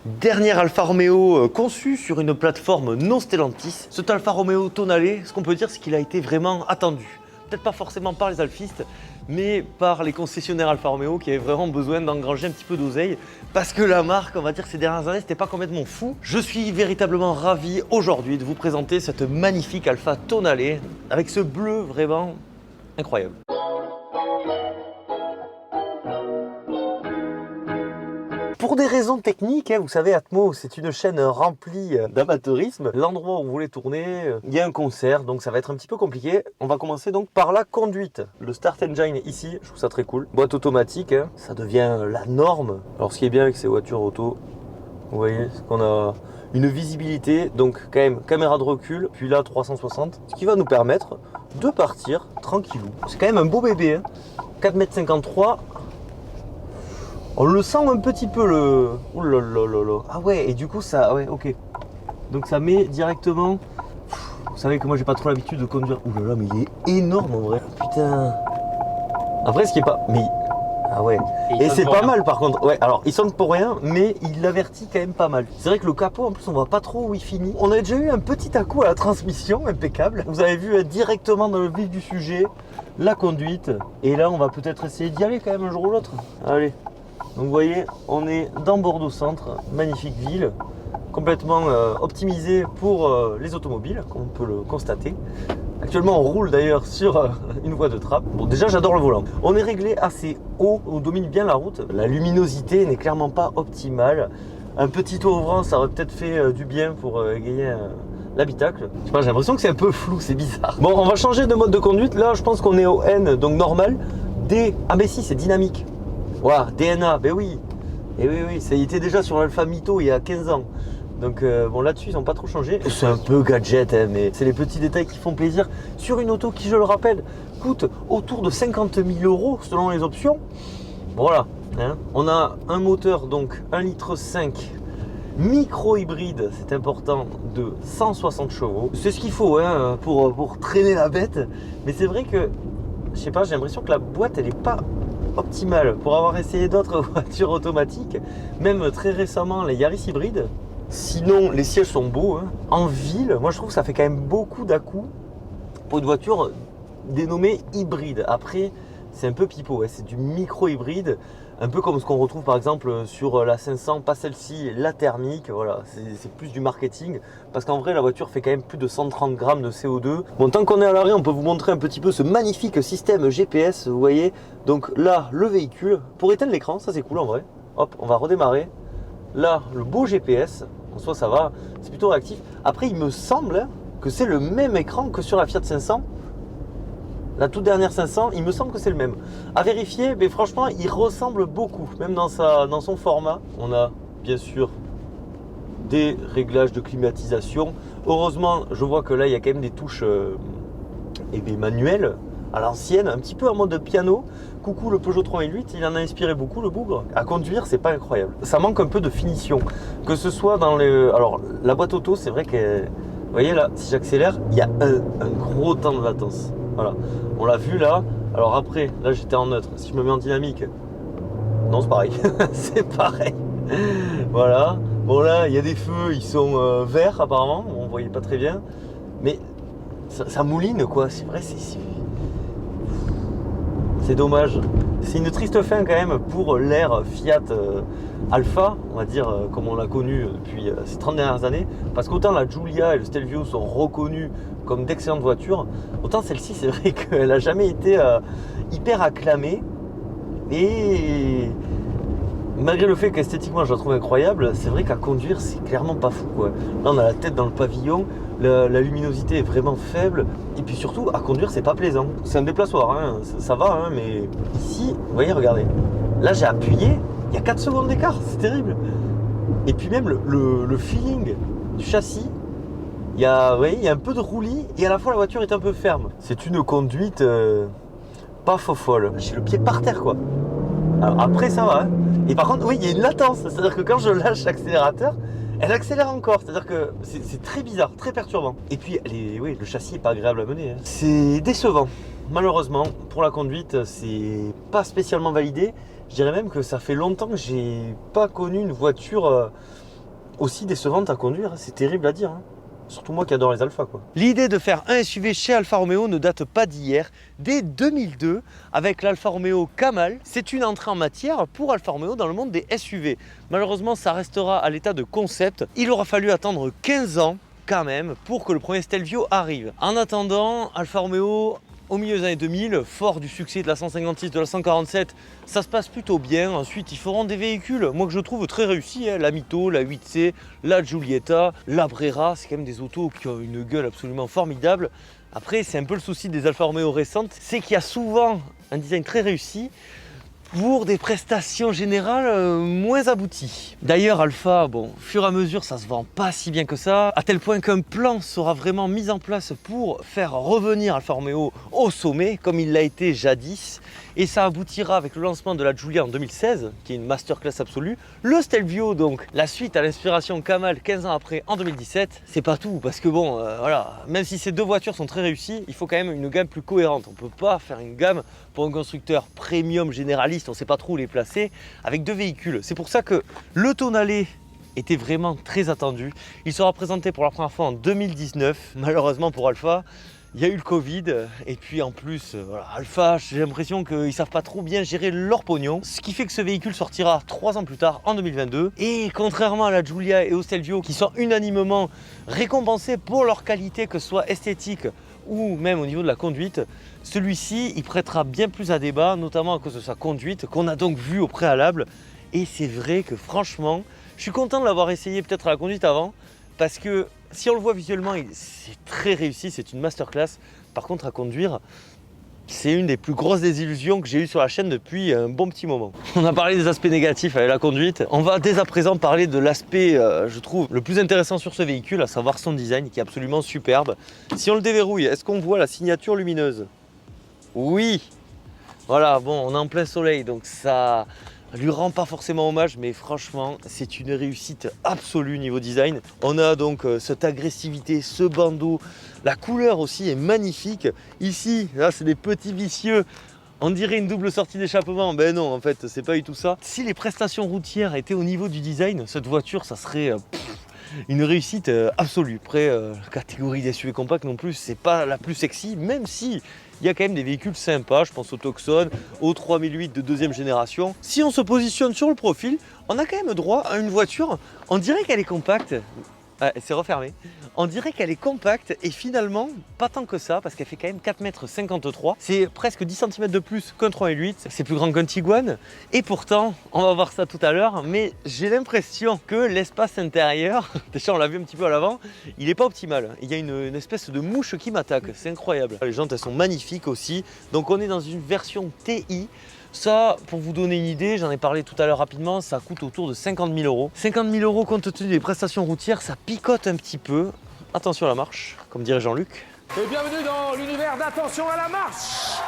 Dernier Alfa Romeo conçu sur une plateforme non Stellantis. Cet Alfa Romeo Tonale, ce qu'on peut dire, c'est qu'il a été vraiment attendu. Peut-être pas forcément par les alfistes, mais par les concessionnaires Alfa Romeo qui avaient vraiment besoin d'engranger un petit peu d'oseille. Parce que la marque, on va dire, ces dernières années, c'était pas complètement fou. Je suis véritablement ravi aujourd'hui de vous présenter cette magnifique Alfa Tonale avec ce bleu vraiment incroyable. Pour des raisons techniques, vous savez, Atmo, c'est une chaîne remplie d'amateurisme. L'endroit où vous voulez tourner, il y a un concert, donc ça va être un petit peu compliqué. On va commencer donc par la conduite. Le Start Engine ici, je trouve ça très cool. Boîte automatique, ça devient la norme. Alors ce qui est bien avec ces voitures auto, vous voyez, c'est qu'on a une visibilité, donc quand même caméra de recul, puis là 360, ce qui va nous permettre de partir tranquillou. C'est quand même un beau bébé, 4,53 m. On le sent un petit peu le... Ouh là là là là. Ah ouais, et du coup ça... Ouais, ok. Donc ça met directement... Vous savez que moi j'ai pas trop l'habitude de conduire. Ouh là là, mais il est énorme en vrai. Putain. Après ce qui est pas... Mais... Ah ouais. Et c'est pas mal par contre. Ouais, alors il sonne pour rien, mais il avertit quand même pas mal. C'est vrai que le capot, en plus, on voit pas trop où il finit. On a déjà eu un petit à-coup à la transmission, impeccable. Vous avez vu directement dans le vif du sujet, la conduite. Et là, on va peut-être essayer d'y aller quand même un jour ou l'autre. Allez. Donc vous voyez, on est dans Bordeaux Centre, magnifique ville, complètement optimisée pour les automobiles, comme on peut le constater. Actuellement, on roule d'ailleurs sur une voie de trappe. Bon, déjà, j'adore le volant. On est réglé assez haut, on domine bien la route. La luminosité n'est clairement pas optimale. Un petit toit ouvrant, ça aurait peut-être fait du bien pour égayer l'habitacle. Je sais pas, j'ai l'impression que c'est un peu flou, c'est bizarre. Bon, on va changer de mode de conduite. Là, je pense qu'on est au N, donc normal. D, ah mais si, c'est dynamique. Waouh, DNA, ben oui. Et oui, ça y était déjà sur l'Alfa Mito il y a 15 ans. Donc bon, là-dessus, ils n'ont pas trop changé. C'est un peu gadget, mais c'est les petits détails qui font plaisir. Sur une auto qui, je le rappelle, coûte autour de 50 000 € selon les options. Voilà. On a un moteur, donc 1,5 litre micro-hybride, c'est important, de 160 chevaux. C'est ce qu'il faut pour traîner la bête. Mais c'est vrai que, je sais pas, j'ai l'impression que la boîte, elle n'est pas optimale. Pour avoir essayé d'autres voitures automatiques, même très récemment les Yaris hybrides. Sinon, les sièges sont beaux. En ville, moi je trouve que ça fait quand même beaucoup d'à-coups pour une voiture dénommée hybride. Après, c'est un peu pipeau, c'est du micro-hybride, un peu comme ce qu'on retrouve par exemple sur la 500, pas celle-ci, la thermique. Voilà, c'est plus du marketing, parce qu'en vrai la voiture fait quand même plus de 130 grammes de CO2. Bon, tant qu'on est à l'arrêt, on peut vous montrer un petit peu ce magnifique système GPS, vous voyez. Donc là, le véhicule, pour éteindre l'écran, ça c'est cool en vrai. Hop, on va redémarrer. Là, le beau GPS, en soi ça va, c'est plutôt réactif. Après, il me semble que c'est le même écran que sur la Fiat 500. La toute dernière 500, il me semble que c'est le même. À vérifier, mais franchement, il ressemble beaucoup, même dans son format. On a bien sûr des réglages de climatisation. Heureusement, je vois que là, il y a quand même des touches manuelles à l'ancienne, un petit peu en mode piano. Coucou le Peugeot 3008, il en a inspiré beaucoup, le bougre. À conduire, c'est pas incroyable. Ça manque un peu de finition. Que ce soit dans les... Alors, la boîte auto, c'est vrai que... Vous voyez là, si j'accélère, il y a un gros temps de latence. Voilà, on l'a vu là. Alors après, là j'étais en neutre. Si je me mets en dynamique, non, c'est pareil. C'est pareil. Voilà. Bon, là, il y a des feux, ils sont verts apparemment. On voyait pas très bien. Mais ça mouline quoi. C'est vrai, c'est dommage. C'est une triste fin quand même pour l'ère Fiat Alfa, on va dire, comme on l'a connu depuis ces 30 dernières années. Parce qu'autant la Giulia et le Stelvio sont reconnus comme d'excellentes voitures, autant celle-ci, c'est vrai qu'elle n'a jamais été hyper acclamée. Et malgré le fait qu'esthétiquement je la trouve incroyable, c'est vrai qu'à conduire, c'est clairement pas fou, quoi. Là, on a la tête dans le pavillon, la luminosité est vraiment faible. Et puis surtout, à conduire, c'est pas plaisant. C'est un déplaçoir, ça va, mais ici, vous voyez, regardez. Là, j'ai appuyé, il y a 4 secondes d'écart, c'est terrible. Et puis même le feeling du châssis, il y a un peu de roulis et à la fois la voiture est un peu ferme. C'est une conduite pas folle. J'ai le pied par terre, quoi. Alors après, ça va. Et par contre, oui, il y a une latence. C'est-à-dire que quand je lâche l'accélérateur, elle accélère encore. C'est-à-dire que c'est très bizarre, très perturbant. Et puis, le châssis est pas agréable à mener. C'est décevant. Malheureusement, pour la conduite, c'est pas spécialement validé. Je dirais même que ça fait longtemps que j'ai pas connu une voiture aussi décevante à conduire, c'est terrible à dire. Surtout moi qui adore les Alfa, quoi. L'idée de faire un SUV chez Alfa Romeo ne date pas d'hier. Dès 2002, avec l'Alfa Romeo Kamal, c'est une entrée en matière pour Alfa Romeo dans le monde des SUV. Malheureusement, ça restera à l'état de concept. Il aura fallu attendre 15 ans quand même pour que le premier Stelvio arrive. En attendant, Alfa Romeo, au milieu des années 2000, fort du succès de la 156, de la 147, ça se passe plutôt bien. Ensuite, ils feront des véhicules, moi que je trouve très réussis, la Mito, la 8C, la Giulietta, la Brera, c'est quand même des autos qui ont une gueule absolument formidable. Après, c'est un peu le souci des Alfa Romeo récentes, c'est qu'il y a souvent un design très réussi pour des prestations générales moins abouties. D'ailleurs, Alfa, bon, au fur et à mesure, ça se vend pas si bien que ça, à tel point qu'un plan sera vraiment mis en place pour faire revenir Alfa Romeo au sommet, comme il l'a été jadis. Et ça aboutira avec le lancement de la Giulia en 2016, qui est une masterclass absolue. Le Stelvio, donc, la suite à l'inspiration Kamal 15 ans après, en 2017. C'est pas tout, parce que bon, voilà, même si ces deux voitures sont très réussies, il faut quand même une gamme plus cohérente. On peut pas faire une gamme pour un constructeur premium généraliste, on sait pas trop où les placer, avec deux véhicules. C'est pour ça que le Tonale était vraiment très attendu. Il sera présenté pour la première fois en 2019. Malheureusement pour Alfa, il y a eu le Covid et puis en plus, voilà, Alfa, j'ai l'impression qu'ils ne savent pas trop bien gérer leur pognon. Ce qui fait que ce véhicule sortira 3 ans plus tard, en 2022. Et contrairement à la Giulia et au Stelvio, qui sont unanimement récompensés pour leur qualité, que ce soit esthétique ou même au niveau de la conduite, celui-ci, il prêtera bien plus à débat, notamment à cause de sa conduite, qu'on a donc vu au préalable. Et c'est vrai que franchement, je suis content de l'avoir essayé peut-être à la conduite avant, parce que si on le voit visuellement, c'est très réussi, c'est une masterclass. Par contre, à conduire, c'est une des plus grosses désillusions que j'ai eues sur la chaîne depuis un bon petit moment. On a parlé des aspects négatifs avec la conduite. On va dès à présent parler de l'aspect, je trouve, le plus intéressant sur ce véhicule, à savoir son design qui est absolument superbe. Si on le déverrouille, est-ce qu'on voit la signature lumineuse? Oui. Voilà, bon, on est en plein soleil, donc ça lui rend pas forcément hommage, mais franchement, c'est une réussite absolue niveau design. On a donc cette agressivité, ce bandeau, la couleur aussi est magnifique. Ici, là, c'est des petits vicieux. On dirait une double sortie d'échappement, ben non, en fait, c'est pas du tout ça. Si les prestations routières étaient au niveau du design, cette voiture, ça serait une réussite absolue. Après, la catégorie des SUV compacts non plus, c'est pas la plus sexy, même si il y a quand même des véhicules sympas, je pense au Tucson, au 3008 de deuxième génération. Si on se positionne sur le profil, on a quand même droit à une voiture, on dirait qu'elle est compacte. Ah, c'est refermé. On dirait qu'elle est compacte et finalement, pas tant que ça, parce qu'elle fait quand même 4,53 m. C'est presque 10 cm de plus qu'un 3.8, c'est plus grand qu'un Tiguan. Et pourtant, on va voir ça tout à l'heure, mais j'ai l'impression que l'espace intérieur, déjà on l'a vu un petit peu à l'avant, il n'est pas optimal. Il y a une espèce de mouche qui m'attaque, c'est incroyable. Les jantes, elles sont magnifiques aussi. Donc on est dans une version TI. Ça, pour vous donner une idée, j'en ai parlé tout à l'heure rapidement, ça coûte autour de 50 000 €. 50 000 € compte tenu des prestations routières, ça picote un petit peu. Attention à la marche, comme dirait Jean-Luc. Et bienvenue dans l'univers d'Attention à la marche.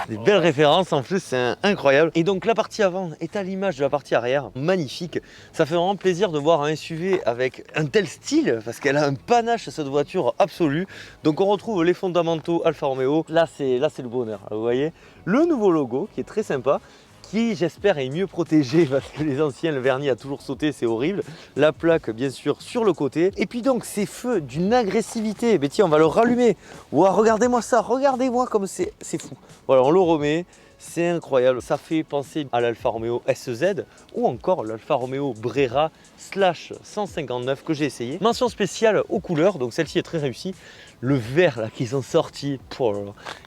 Des belles références en plus, c'est incroyable. Et donc la partie avant est à l'image de la partie arrière, magnifique. Ça fait vraiment plaisir de voir un SUV avec un tel style, parce qu'elle a un panache cette voiture absolu. Donc on retrouve les fondamentaux Alfa Romeo. Là c'est le bonheur, vous voyez. Le nouveau logo qui est très sympa, qui j'espère est mieux protégé parce que les anciens, le vernis a toujours sauté, c'est horrible. La plaque bien sûr sur le côté. Et puis donc ces feux d'une agressivité, mais tiens on va le rallumer. Ouah, regardez-moi ça, regardez-moi comme c'est fou. Voilà, on le remet, c'est incroyable. Ça fait penser à l'Alfa Romeo SZ ou encore l'Alfa Romeo Brera slash 159 que j'ai essayé. Mention spéciale aux couleurs, donc celle-ci est très réussie. Le vert là qu'ils ont sorti,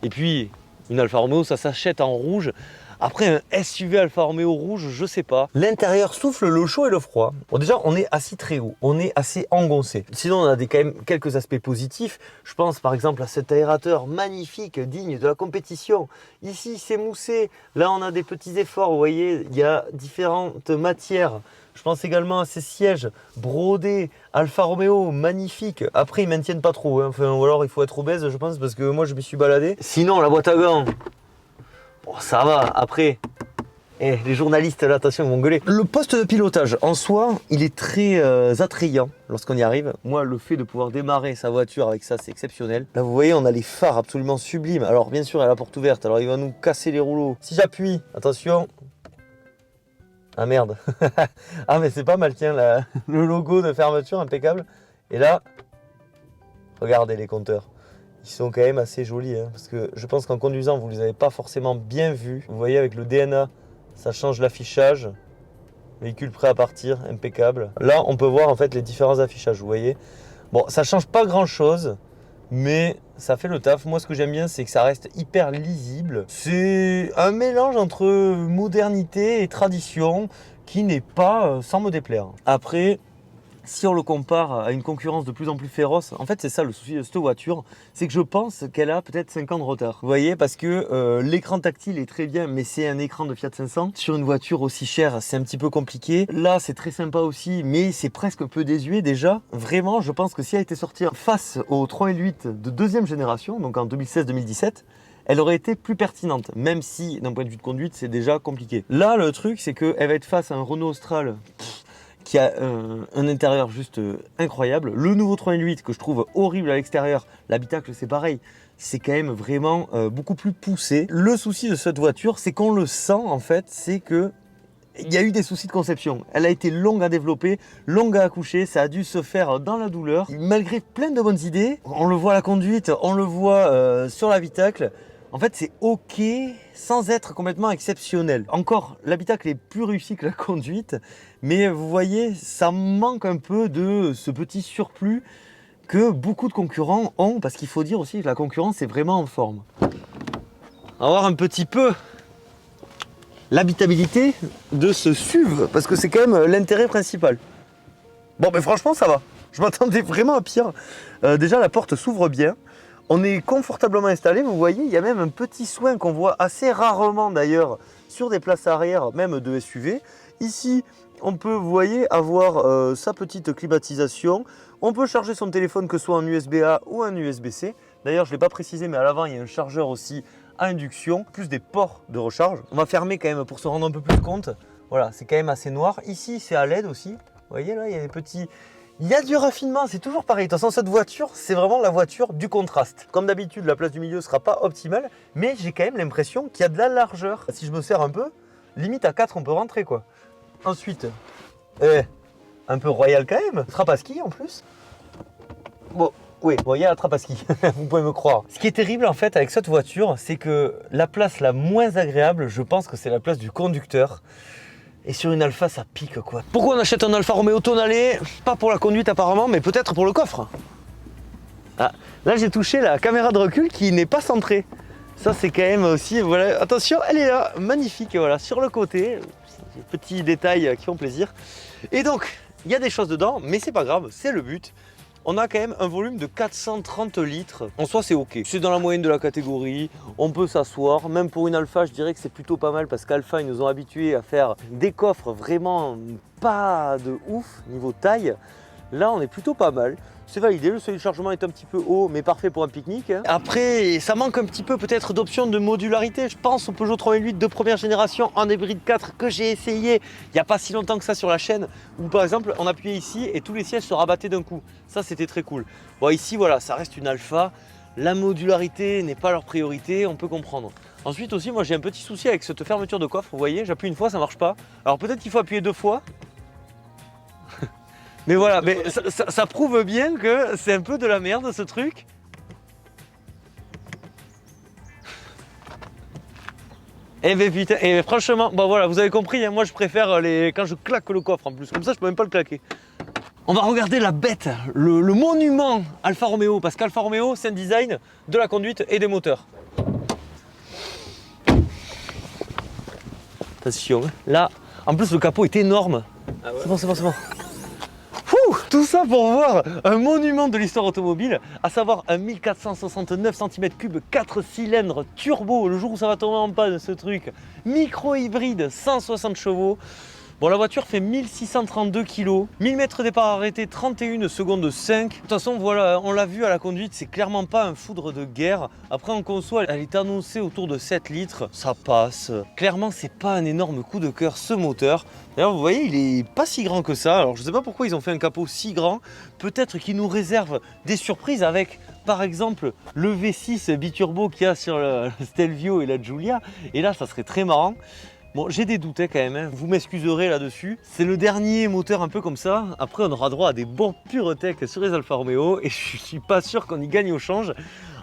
et puis une Alfa Romeo ça s'achète en rouge. Après un SUV Alfa Romeo rouge, je sais pas. L'intérieur souffle le chaud et le froid. Bon, déjà, on est assis très haut, on est assez engoncé. Sinon, on a quand même quelques aspects positifs. Je pense par exemple à cet aérateur magnifique, digne de la compétition. Ici, c'est moussé. Là, on a des petits efforts. Vous voyez, il y a différentes matières. Je pense également à ces sièges brodés Alfa Romeo, magnifiques. Après, ils ne maintiennent pas trop. Enfin, ou alors, il faut être obèse, je pense, parce que moi, je me suis baladé. Sinon, la boîte à gants. Bon, ça va, après, les journalistes, là, attention, ils vont gueuler. Le poste de pilotage, en soi, il est très attrayant lorsqu'on y arrive. Moi, le fait de pouvoir démarrer sa voiture avec ça, c'est exceptionnel. Là, vous voyez, on a les phares absolument sublimes. Alors, bien sûr, il y a la porte ouverte, alors il va nous casser les rouleaux. Si j'appuie, attention, Ah merde. Ah mais c'est pas mal, tiens, le logo de fermeture impeccable. Et là, regardez les compteurs. Ils sont quand même assez jolis, hein, parce que je pense qu'en conduisant, vous ne les avez pas forcément bien vus. Vous voyez, avec le DNA, ça change l'affichage. Véhicule prêt à partir, impeccable. Là, on peut voir en fait les différents affichages, vous voyez. Bon, ça change pas grand-chose, mais ça fait le taf. Moi, ce que j'aime bien, c'est que ça reste hyper lisible. C'est un mélange entre modernité et tradition qui n'est pas sans me déplaire. Après, si on le compare à une concurrence de plus en plus féroce, en fait c'est ça le souci de cette voiture, c'est que je pense qu'elle a peut-être 5 ans de retard. Vous voyez, parce que l'écran tactile est très bien, mais c'est un écran de Fiat 500. Sur une voiture aussi chère, c'est un petit peu compliqué. Là, c'est très sympa aussi, mais c'est presque un peu désuet déjà. Vraiment, je pense que si elle était sortie face au 3L8 de deuxième génération, donc en 2016-2017, elle aurait été plus pertinente, même si d'un point de vue de conduite, c'est déjà compliqué. Là, le truc, c'est qu'elle va être face à un Renault Austral qui a un intérieur juste incroyable. Le nouveau 308 que je trouve horrible à l'extérieur, l'habitacle c'est pareil, c'est quand même vraiment beaucoup plus poussé. Le souci de cette voiture, c'est qu'on le sent en fait, c'est que il y a eu des soucis de conception. Elle a été longue à développer, longue à accoucher, ça a dû se faire dans la douleur. Malgré plein de bonnes idées, on le voit à la conduite, on le voit sur l'habitacle. En fait, c'est ok sans être complètement exceptionnel. Encore, l'habitacle est plus réussi que la conduite, mais vous voyez, ça manque un peu de ce petit surplus que beaucoup de concurrents ont, parce qu'il faut dire aussi que la concurrence est vraiment en forme. On va voir un petit peu l'habitabilité de ce SUV, parce que c'est quand même l'intérêt principal. Bon, mais franchement, ça va. Je m'attendais vraiment à pire. Déjà, la porte s'ouvre bien. On est confortablement installé, vous voyez, il y a même un petit soin qu'on voit assez rarement d'ailleurs sur des places arrière, même de SUV. Ici, on peut, vous voyez, avoir sa petite climatisation. On peut charger son téléphone que ce soit en USB-A ou en USB-C. D'ailleurs, je ne l'ai pas précisé, mais à l'avant, il y a un chargeur aussi à induction, plus des ports de recharge. On va fermer quand même pour se rendre un peu plus compte. Voilà, c'est quand même assez noir. Ici, c'est à LED aussi. Vous voyez, là, il y a des petits... Il y a du raffinement, c'est toujours pareil. De toute façon, cette voiture, c'est vraiment la voiture du contraste. Comme d'habitude, la place du milieu ne sera pas optimale, mais j'ai quand même l'impression qu'il y a de la largeur. Si je me serre un peu, limite à 4, on peut rentrer, quoi. Ensuite, un peu royal quand même. Trapaski en plus. Bon, oui, bon, il y a la Trapaski, vous pouvez me croire. Ce qui est terrible en fait avec cette voiture, c'est que la place la moins agréable, je pense que c'est la place du conducteur. Et sur une Alfa, ça pique quoi. Pourquoi on achète un Alfa Romeo Tonale? Pas pour la conduite apparemment, mais peut-être pour le coffre. Ah, là j'ai touché la caméra de recul qui n'est pas centrée. Ça c'est quand même aussi, voilà, attention, elle est là, magnifique, voilà, sur le côté. Des petits détails qui font plaisir. Et donc, il y a des choses dedans, mais c'est pas grave, c'est le but. On a quand même un volume de 430 litres. En soi, c'est ok. C'est dans la moyenne de la catégorie. On peut s'asseoir. Même pour une Alfa, je dirais que c'est plutôt pas mal parce qu'Alfa, ils nous ont habitués à faire des coffres vraiment pas de ouf niveau taille. Là, on est plutôt pas mal. C'est validé, le seuil de chargement est un petit peu haut, mais parfait pour un pique-nique. Après, ça manque un petit peu peut-être d'options de modularité. Je pense au Peugeot 308 de première génération en hybride 4 que j'ai essayé il n'y a pas si longtemps que ça sur la chaîne, où par exemple, on appuyait ici et tous les sièges se rabattaient d'un coup. Ça, c'était très cool. Bon, ici, voilà, ça reste une Alfa. La modularité n'est pas leur priorité, on peut comprendre. Ensuite aussi, moi j'ai un petit souci avec cette fermeture de coffre. Vous voyez, j'appuie une fois, ça marche pas. Alors peut-être qu'il faut appuyer 2 fois. Mais voilà, mais ça prouve bien que c'est un peu de la merde ce truc. Et ben putain, et franchement, bon voilà, vous avez compris, hein, moi je préfère quand je claque le coffre en plus, comme ça je peux même pas le claquer. On va regarder la bête, le monument Alfa Romeo, parce qu'Alfa Romeo c'est un design de la conduite et des moteurs. Attention, là, en plus le capot est énorme. Ah ouais. C'est bon, c'est bon, c'est bon. Tout ça pour voir un monument de l'histoire automobile, à savoir un 1469 cm3, 4 cylindres turbo, le jour où ça va tomber en panne ce truc, micro-hybride, 160 chevaux. Bon, la voiture fait 1632 kg, 1000 mètres départ arrêté, 31 secondes 5. De toute façon, voilà, on l'a vu à la conduite, c'est clairement pas un foudre de guerre. Après, en conso, elle est annoncée autour de 7 litres, ça passe. Clairement, c'est pas un énorme coup de cœur ce moteur. D'ailleurs, vous voyez, il est pas si grand que ça. Alors, je sais pas pourquoi ils ont fait un capot si grand. Peut-être qu'ils nous réservent des surprises avec, par exemple, le V6 biturbo qu'il y a sur le Stelvio et la Giulia. Et là, ça serait très marrant. Bon, j'ai des doutes quand même, hein. Vous m'excuserez là-dessus. C'est le dernier moteur un peu comme ça. Après, on aura droit à des bons PureTech sur les Alfa Romeo et je suis pas sûr qu'on y gagne au change.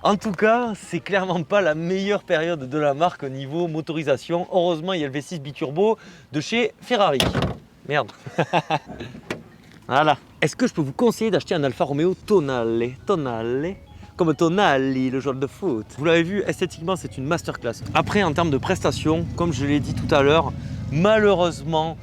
En tout cas, c'est clairement pas la meilleure période de la marque au niveau motorisation. Heureusement, il y a le V6 biturbo de chez Ferrari. Merde. Voilà. Est-ce que je peux vous conseiller d'acheter un Alfa Romeo Tonale? Tonale, comme Tonali, le joueur de foot. Vous l'avez vu, esthétiquement, c'est une masterclass. Après, en termes de prestations, comme je l'ai dit tout à l'heure, malheureusement,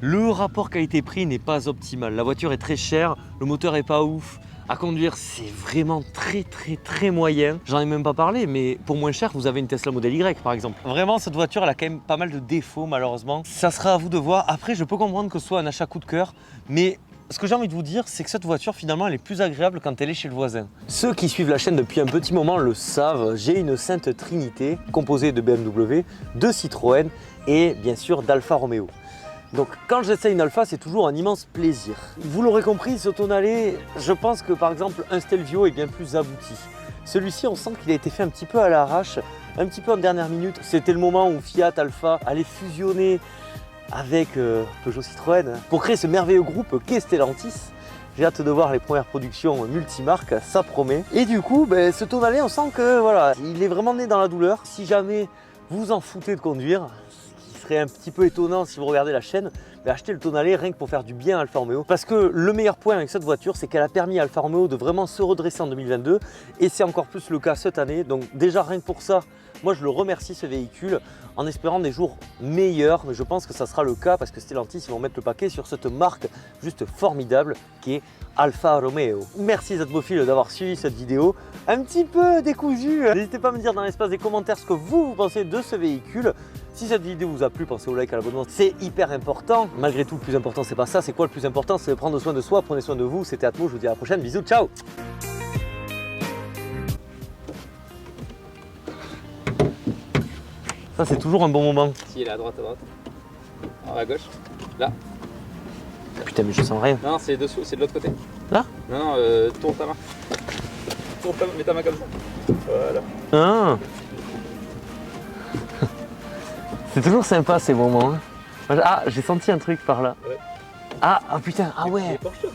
le rapport qualité-prix n'est pas optimal. La voiture est très chère, le moteur est pas ouf. À conduire, c'est vraiment très moyen. J'en ai même pas parlé, mais pour moins cher, vous avez une Tesla Model Y par exemple. Vraiment, cette voiture, elle a quand même pas mal de défauts malheureusement. Ça sera à vous de voir. Après, je peux comprendre que ce soit un achat coup de cœur, mais ce que j'ai envie de vous dire, c'est que cette voiture, finalement, elle est plus agréable quand elle est chez le voisin. Ceux qui suivent la chaîne depuis un petit moment le savent, j'ai une sainte trinité composée de BMW, de Citroën et bien sûr d'Alfa Romeo. Donc quand j'essaye une Alfa, c'est toujours un immense plaisir. Vous l'aurez compris, ce Tonale, je pense que par exemple un Stelvio est bien plus abouti. Celui-ci, on sent qu'il a été fait un petit peu à l'arrache, un petit peu en dernière minute. C'était le moment où Fiat Alfa allait fusionner avec Peugeot Citroën pour créer ce merveilleux groupe qu'est Stellantis. J'ai hâte de voir les premières productions multimarques, ça promet. Et du coup, ce Tonale, on sent que voilà, il est vraiment né dans la douleur. Si jamais vous en foutez de conduire, serait un petit peu étonnant si vous regardez la chaîne, mais achetez le Tonale rien que pour faire du bien à Alfa Romeo. Parce que le meilleur point avec cette voiture, c'est qu'elle a permis à Alfa Romeo de vraiment se redresser en 2022 et c'est encore plus le cas cette année. Donc déjà rien que pour ça, moi je le remercie ce véhicule en espérant des jours meilleurs, mais je pense que ça sera le cas parce que Stellantis ils vont mettre le paquet sur cette marque juste formidable qui est Alfa Romeo. Merci Zadmophile d'avoir suivi cette vidéo un petit peu décousue. N'hésitez pas à me dire dans l'espace des commentaires ce que vous pensez de ce véhicule. Si cette vidéo vous a plu, pensez au like, à l'abonnement, c'est hyper important. Malgré tout, le plus important, c'est pas ça. C'est quoi le plus important? C'est de prendre soin de soi. Prenez soin de vous. C'était Atmo, je vous dis à la prochaine. Bisous, ciao. Ça, c'est toujours un bon moment. Si, il est à droite. Alors à gauche. Là. Putain, mais je sens rien. Non, c'est dessous, c'est de l'autre côté. Là? Non, tourne ta main. Mets ta main comme ça. Voilà. Ah. C'est toujours sympa ces moments. Hein. Ah, j'ai senti un truc par là. Ouais. Ah putain, ah ouais. Porte-le.